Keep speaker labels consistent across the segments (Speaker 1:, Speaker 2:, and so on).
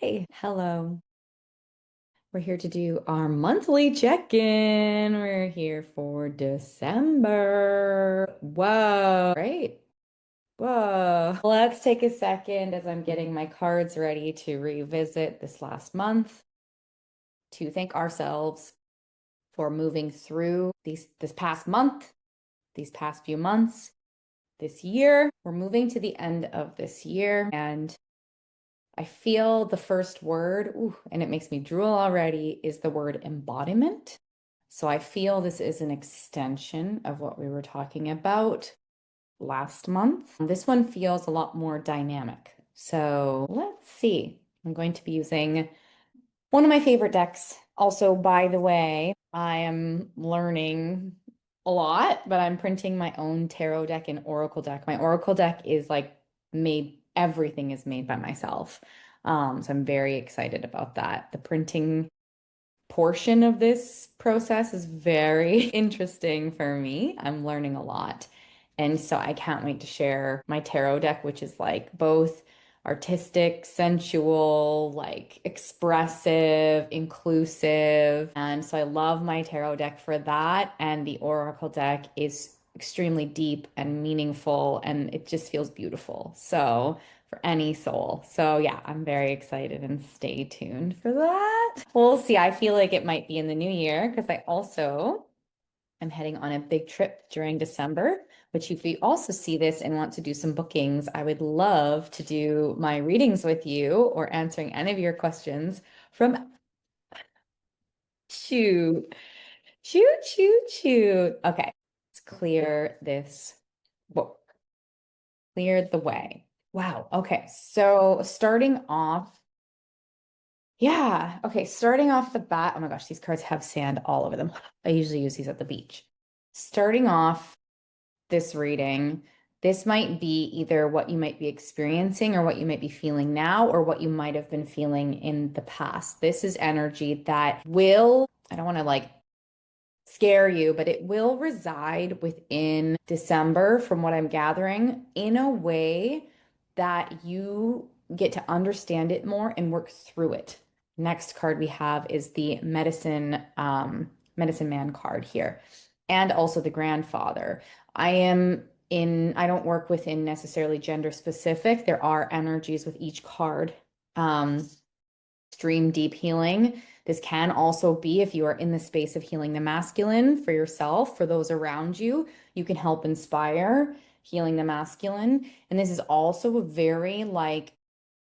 Speaker 1: Hey, hello. We're here to do our monthly check-in. We're here for December. Whoa, right? Whoa. Let's take a second as I'm getting my cards ready to revisit this last month to thank ourselves for moving through this past month, these past few months, this year. We're moving to the end of this year, and I feel the first word, ooh, and it makes me drool already, is the word embodiment. So I feel this is an extension of what we were talking about last month. This one feels a lot more dynamic. So let's see. I'm going to be using one of my favorite decks. Also, by the way, I am learning a lot, but I'm printing my own tarot deck and oracle deck. My oracle deck is like made, everything is made by myself. So I'm very excited about that. The printing portion of this process is very interesting for me. I'm learning a lot. And so I can't wait to share my tarot deck, which is like both artistic, sensual, like expressive, inclusive. And so I love my tarot deck for that. And the oracle deck is extremely deep and meaningful, and it just feels beautiful. So for any soul. So yeah, I'm very excited and stay tuned for that. We'll see. I feel like it might be in the new year because I also am heading on a big trip during December, which if you also see this and want to do some bookings, I would love to do my readings with you or answering any of your questions from shoot, shoot, shoot, shoot. Okay, let's clear this book. Cleared the way. Wow. Okay. So starting off, yeah. Okay. Starting off the bat. Oh my gosh, these cards have sand all over them. I usually use these at the beach. Starting off this reading, this might be either what you might be experiencing or what you might be feeling now or what you might have been feeling in the past. This is energy that will, I don't want to like scare you, but it will reside within December, from what I'm gathering, in a way that you get to understand it more and work through it. Next card we have is the medicine man card here, and also the grandfather. I don't work within necessarily gender specific. There are energies with each card. Um, Extreme deep healing. This can also be if you are in the space of healing the masculine for yourself, for those around you, you can help inspire healing the masculine. And this is also a very like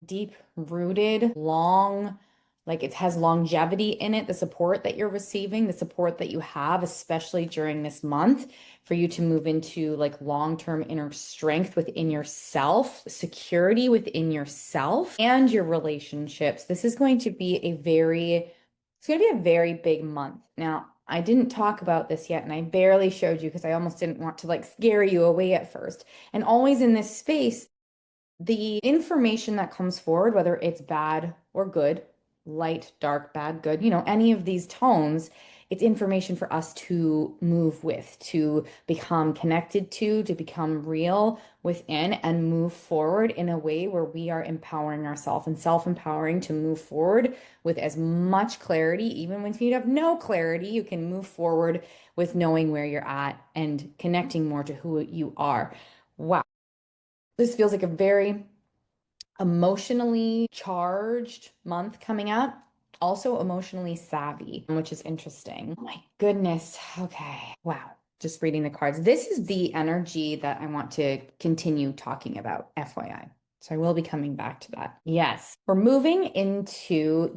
Speaker 1: deep rooted, long, like it has longevity in it, the support that you're receiving, the support that you have, especially during this month, for you to move into like long-term inner strength within yourself, security within yourself and your relationships. This is going to be it's going to be a very big month. Now, I didn't talk about this yet, and I barely showed you because I almost didn't want to like scare you away at first. And always in this space, the information that comes forward, whether it's bad or good, light, dark, bad, good, any of these tones, it's information for us to move with, to become connected to become real within and move forward in a way where we are empowering ourselves and self-empowering to move forward with as much clarity. Even when you have no clarity, you can move forward with knowing where you're at and connecting more to who you are. Wow. This feels like a very emotionally charged month coming up. Also emotionally savvy, which is interesting. Oh my goodness. Okay. Wow. Just reading the cards. This is the energy that I want to continue talking about, FYI. So I will be coming back to that. Yes. We're moving into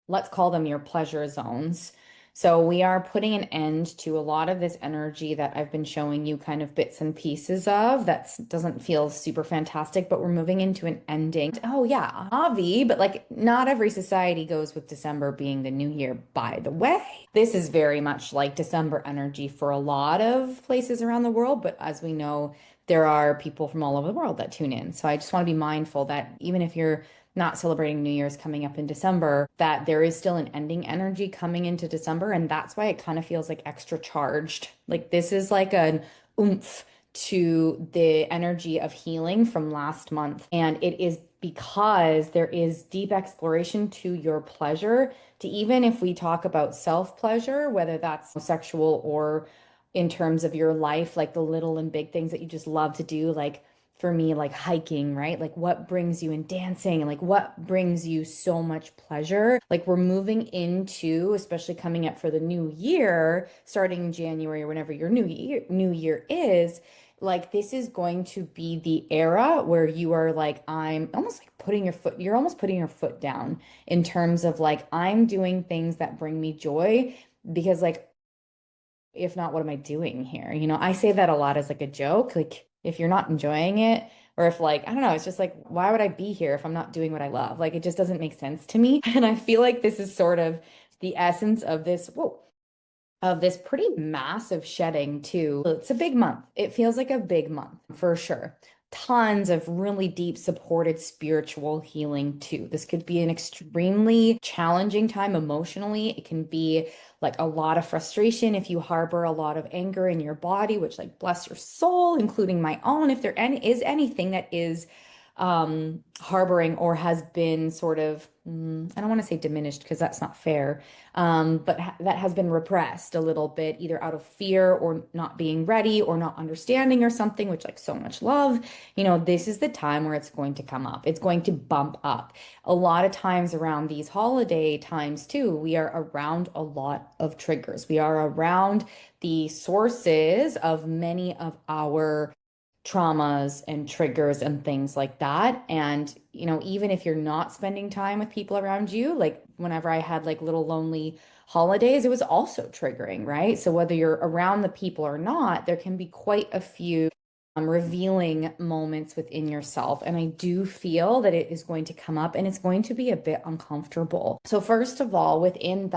Speaker 1: let's call them your pleasure zones. So we are putting an end to a lot of this energy that I've been showing you kind of bits and pieces of that doesn't feel super fantastic, but we're moving into an ending. Oh yeah, Avi, but like not every society goes with December being the new year, by the way. This is very much like December energy for a lot of places around the world, but as we know, there are people from all over the world that tune in. So I just want to be mindful that even if you're not celebrating New Year's coming up in December, that there is still an ending energy coming into December. And that's why it kind of feels like extra charged. Like this is like an oomph to the energy of healing from last month. And it is because there is deep exploration to your pleasure, to even if we talk about self-pleasure, whether that's sexual or in terms of your life, like the little and big things that you just love to do, like for me, like hiking, right? Like what brings you in dancing and like what brings you so much pleasure. Like we're moving into, especially coming up for the new year, starting in January or whenever your new year is, like this is going to be the era where you are like, I'm almost like you're almost putting your foot down in terms of like, I'm doing things that bring me joy because like, if not, what am I doing here? I say that a lot as like a joke. Like, if you're not enjoying it, or if like, I don't know, it's just like, why would I be here if I'm not doing what I love? Like, it just doesn't make sense to me. And I feel like this is sort of the essence of this. Whoa, of this pretty massive shedding too. It's a big month. It feels like a big month for sure. Tons of really deep supported spiritual healing too. This could be an extremely challenging time emotionally. It can be like a lot of frustration if you harbor a lot of anger in your body, which like bless your soul, including my own. If is anything that is harboring or has been sort of, I don't want to say diminished because that's not fair, but that has been repressed a little bit, either out of fear or not being ready or not understanding or something, which like so much love, this is the time where it's going to come up. It's going to bump up. A lot of times around these holiday times too, we are around a lot of triggers. We are around the sources of many of our traumas and triggers and things like that. And, even if you're not spending time with people around you, like whenever I had like little lonely holidays, it was also triggering, right? So whether you're around the people or not, there can be quite a few revealing moments within yourself. And I do feel that it is going to come up and it's going to be a bit uncomfortable. So, first of all, within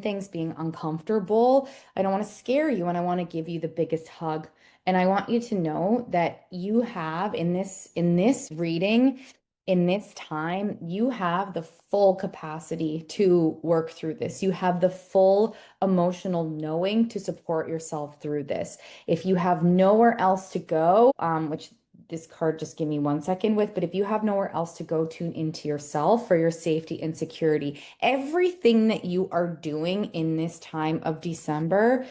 Speaker 1: things being uncomfortable, I don't want to scare you and I want to give you the biggest hug. And I want you to know that you have in this reading, in this time, you have the full capacity to work through this. You have the full emotional knowing to support yourself through this. If you have nowhere else to go, which this card just give me 1 second with, but if you have nowhere else to go, tune into yourself for your safety and security. Everything that you are doing in this time of December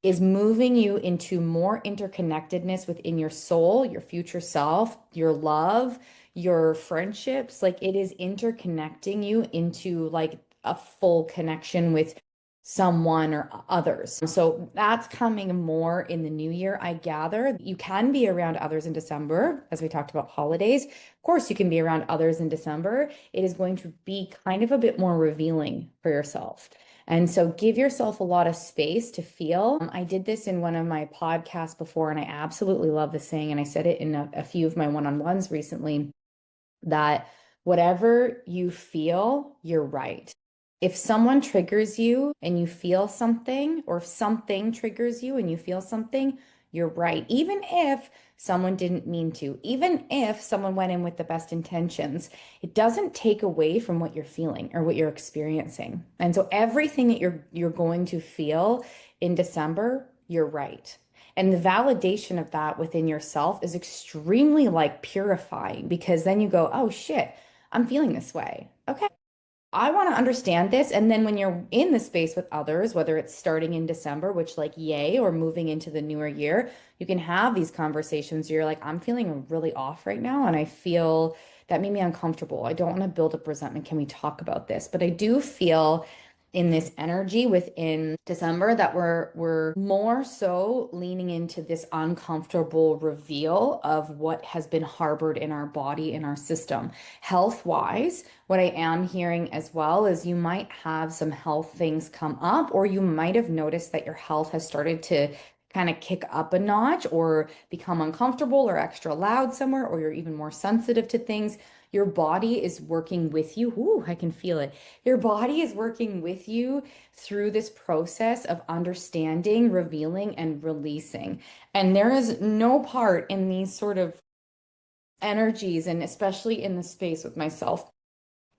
Speaker 1: is moving you into more interconnectedness within your soul, your future self, your love, your friendships. Like it is interconnecting you into like a full connection with someone or others. So that's coming more in the new year, I gather. You can be around others in December, as we talked about holidays. Of course, you can be around others in December. It is going to be kind of a bit more revealing for yourself. And so give yourself a lot of space to feel. I did this in one of my podcasts before, and I absolutely love this saying. And I said it in a few of my one-on-ones recently that whatever you feel, you're right. If someone triggers you and you feel something, or if something triggers you and you feel something, you're right. Even if someone didn't mean to, even if someone went in with the best intentions, it doesn't take away from what you're feeling or what you're experiencing. And so everything that you're going to feel in December, you're right. And the validation of that within yourself is extremely like purifying because then you go, oh shit, I'm feeling this way. Okay. I want to understand this. And then when you're in the space with others, whether it's starting in December, which like yay, or moving into the newer year, you can have these conversations. You're like, I'm feeling really off right now. And I feel that made me uncomfortable. I don't want to build up resentment. Can we talk about this? But I do feel in this energy within December that we're more so leaning into this uncomfortable reveal of what has been harbored in our body, in our system. Health wise, what I am hearing as well is you might have some health things come up, or you might have noticed that your health has started to kind of kick up a notch or become uncomfortable or extra loud somewhere, or you're even more sensitive to things. Your body is working with you. Ooh, I can feel it. Your body is working with you through this process of understanding, revealing, and releasing. And there is no part in these sort of energies, and especially in the space with myself,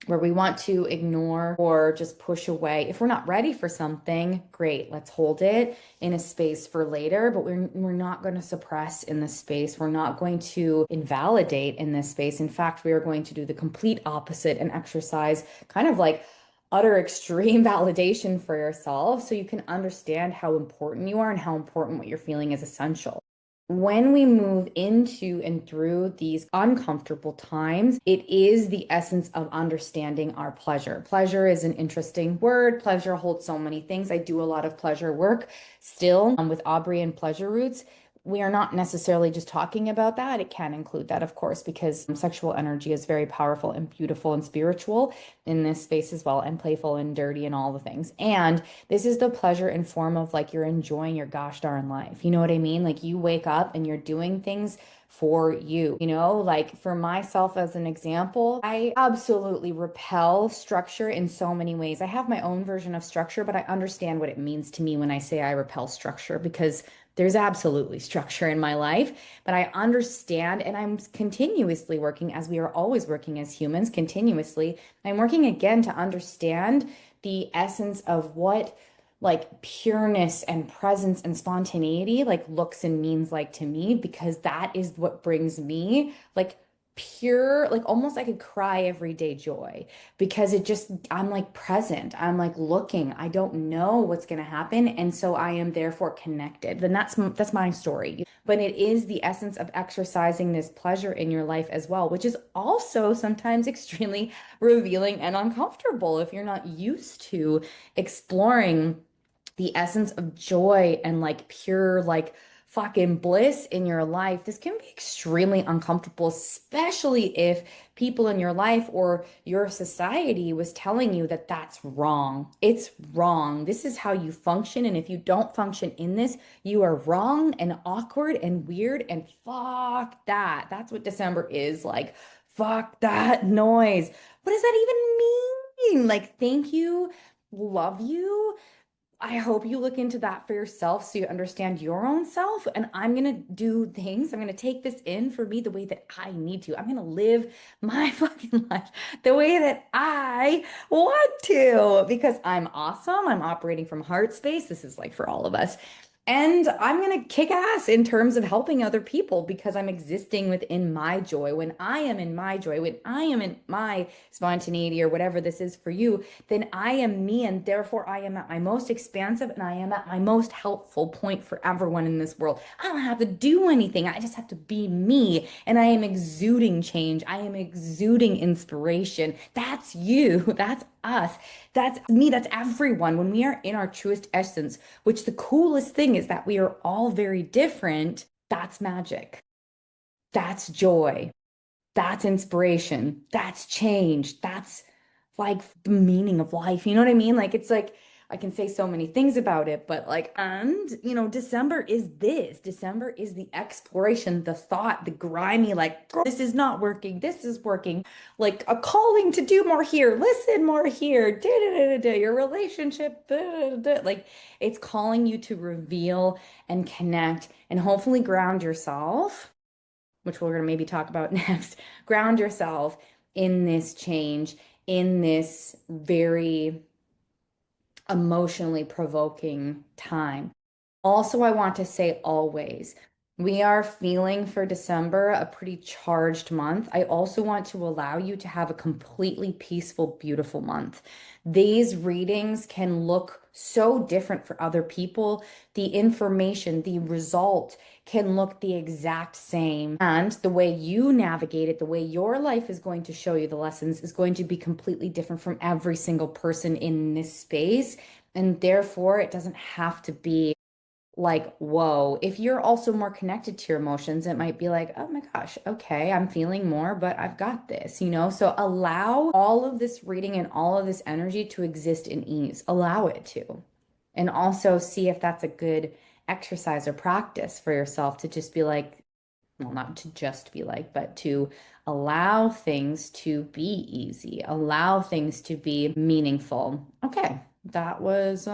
Speaker 1: where we want to ignore or just push away. If we're not ready for something, great, let's hold it in a space for later, but we're not going to suppress in this space. We're not going to invalidate in this space. In fact, we are going to do the complete opposite and exercise kind of like utter extreme validation for yourself so you can understand how important you are and how important what you're feeling is essential. When we move into and through these uncomfortable times, it is the essence of understanding our pleasure. Pleasure is an interesting word. Pleasure holds so many things. I do a lot of pleasure work still with Aubrey and Pleasure Roots. We are not necessarily just talking about that. It can include that, of course, because sexual energy is very powerful and beautiful and spiritual in this space as well, and playful and dirty and all the things. And this is the pleasure in form of like you're enjoying your gosh darn life. You know what I mean? Like you wake up and you're doing things for you. You know, like for myself as an example, I absolutely repel structure in so many ways. I have my own version of structure, but I understand what it means to me when I say I repel structure because there's absolutely structure in my life, but I understand and I'm continuously working as we are always working as humans continuously. I'm working again to understand the essence of what like pureness and presence and spontaneity like looks and means like to me because that is what brings me like pure like almost I could cry everyday joy because it just I'm like present, I'm like looking, I don't know what's going to happen and so I am therefore connected. Then that's my story, but it is the essence of exercising this pleasure in your life as well, which is also sometimes extremely revealing and uncomfortable if you're not used to exploring the essence of joy and like pure like fucking bliss in your life. This can be extremely uncomfortable, especially if people in your life or your society was telling you that that's wrong. It's wrong. This is how you function. And if you don't function in this, you are wrong and awkward and weird and fuck that. That's what December is like. Fuck that noise. What does that even mean? Like, thank you, love you. I hope you look into that for yourself so you understand your own self. And I'm going to do things. I'm going to take this in for me the way that I need to. I'm going to live my fucking life the way that I want to because I'm awesome. I'm operating from heart space. This is like for all of us. And I'm going to kick ass in terms of helping other people because I'm existing within my joy. When I am in my joy, when I am in my spontaneity or whatever this is for you, then I am me and therefore I am at my most expansive and I am at my most helpful point for everyone in this world. I don't have to do anything. I just have to be me and I am exuding change. I am exuding inspiration. That's you. That's us. That's me. That's everyone. When we are in our truest essence, which the coolest thing is that we are all very different, that's magic. That's joy. That's inspiration. That's change. That's like the meaning of life. You know what I mean? Like it's like I can say so many things about it, but like, and you know, December is this. December is the exploration, the thought, the grimy, like, "Girl, this is not working. This is working. Like a calling to do more here, listen more here, da da da da da, your relationship, da, da, da, da." Like it's calling you to reveal and connect and hopefully ground yourself, which we're going to maybe talk about next. Ground yourself in this change, in this very emotionally provoking time. Also, I want to say always, we are feeling for December a pretty charged month. I also want to allow you to have a completely peaceful, beautiful month. These readings can look so different for other people. The information, the result can look the exact same. And the way you navigate it, the way your life is going to show you the lessons is going to be completely different from every single person in this space. And therefore, it doesn't have to be like, whoa. If you're also more connected to your emotions, it might be like, oh my gosh, okay, I'm feeling more, but I've got this, you know? So allow all of this reading and all of this energy to exist in ease. Allow it to. And also see if that's a good exercise or practice for yourself to just be like, well, not to just be like, but to allow things to be easy, allow things to be meaningful. Okay, that was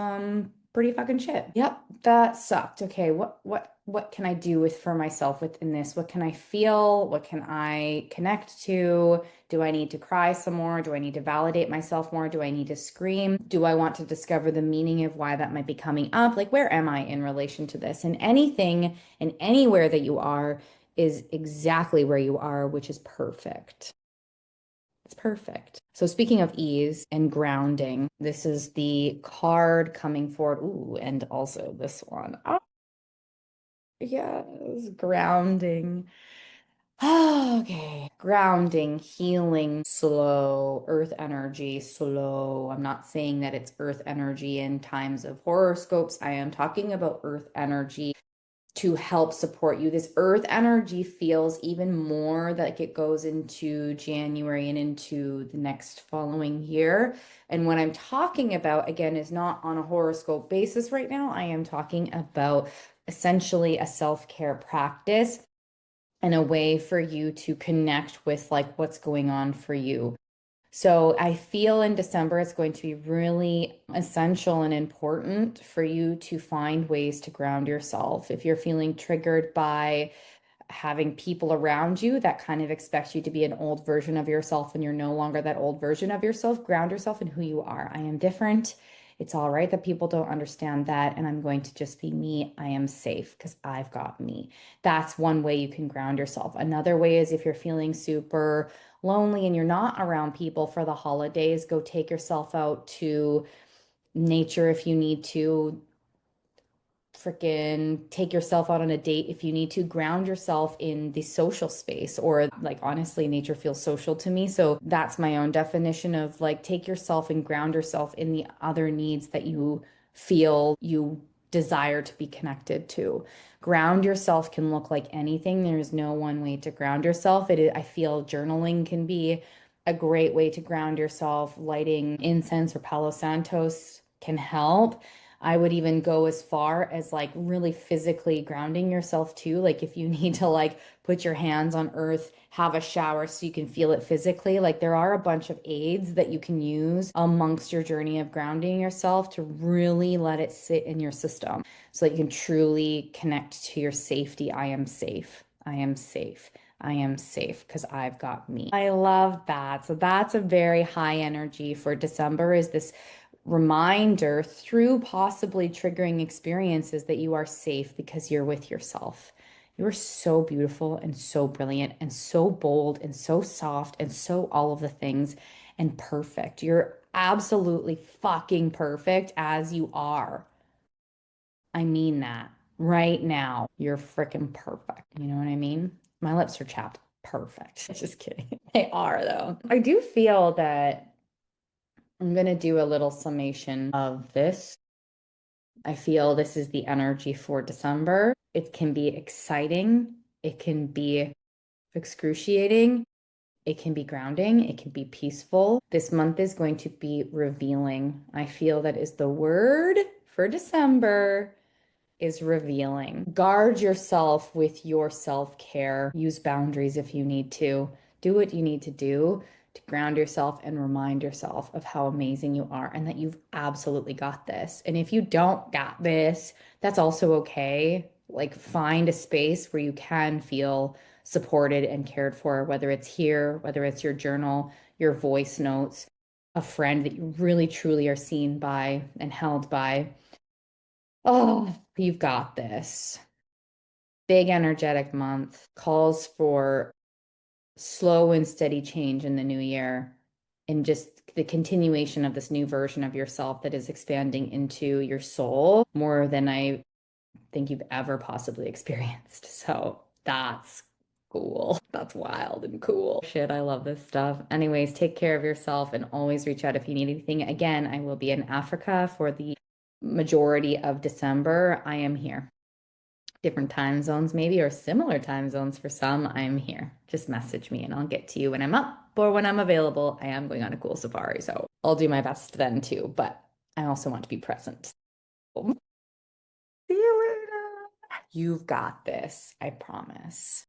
Speaker 1: pretty fucking shit. Yep, that sucked. Okay, what what can I do with for myself within this? What can I feel? What can I connect to? Do I need to cry some more? Do I need to validate myself more? Do I need to scream? Do I want to discover the meaning of why that might be coming up? Like, where am I in relation to this? And anything and anywhere that you are is exactly where you are, which is perfect. It's perfect. So, speaking of ease and grounding, this is the card coming forward. Ooh, and also this one. Oh, yes, grounding. Okay, grounding, healing, slow, earth energy, slow. I'm not saying that it's earth energy in times of horoscopes. I am talking about earth energy to help support you. This earth energy feels even more like it goes into January and into the next following year. And what I'm talking about, again, is not on a horoscope basis right now. I am talking about essentially a self-care practice and a way for you to connect with like what's going on for you. So I feel in December it's going to be really essential and important for you to find ways to ground yourself. If you're feeling triggered by having people around you that kind of expect you to be an old version of yourself and you're no longer that old version of yourself, ground yourself in who you are. I am different. It's all right that people don't understand that, and I'm going to just be me. I am safe because I've got me. That's one way you can ground yourself. Another way is if you're feeling super lonely and you're not around people for the holidays, go take yourself out to nature if you need to, freaking take yourself out on a date if you need to, ground yourself in the social space. Or like honestly, nature feels social to me, so that's my own definition of like take yourself and ground yourself in the other needs that you feel you desire to be connected to. Ground yourself can look like anything. There's no one way to ground yourself. I feel journaling can be a great way to ground yourself. Lighting incense or Palo Santos can help. I would even go as far as like really physically grounding yourself too. Like if you need to like put your hands on earth, have a shower so you can feel it physically. Like there are a bunch of aids that you can use amongst your journey of grounding yourself to really let it sit in your system so that you can truly connect to your safety. I am safe. I am safe. I am safe because I've got me. I love that. So that's a very high energy for December, is this reminder through possibly triggering experiences that you are safe because you're with yourself. You are so beautiful and so brilliant and so bold and so soft and so all of the things and perfect. You're absolutely fucking perfect as you are. I mean that right now. You're freaking perfect. You know what I mean? My lips are chapped. Perfect. Just kidding. They are, though. I do feel that I'm going to do a little summation of this. I feel this is the energy for December. It can be exciting, it can be excruciating, it can be grounding, it can be peaceful. This month is going to be revealing. I feel that is the word for December, is revealing. Guard yourself with your self-care. Use boundaries if you need to. Do what you need to do to ground yourself and remind yourself of how amazing you are and that you've absolutely got this. And if you don't got this, that's also okay. Like find a space where you can feel supported and cared for, whether it's here, whether it's your journal, your voice notes, a friend that you really truly are seen by and held by. Oh, you've got this. Big energetic month calls for slow and steady change in the new year and just the continuation of this new version of yourself that is expanding into your soul more than I think you've ever possibly experienced. So that's cool. That's wild and cool. Shit, I love this stuff. Anyways, take care of yourself and always reach out if you need anything. Again, I will be in Africa for the majority of December. I am here. Different time zones, maybe, or similar time zones for some. I'm here. Just message me and I'll get to you when I'm up or when I'm available. I am going on a cool safari, so I'll do my best then too, but I also want to be present. See you later. You've got this, I promise.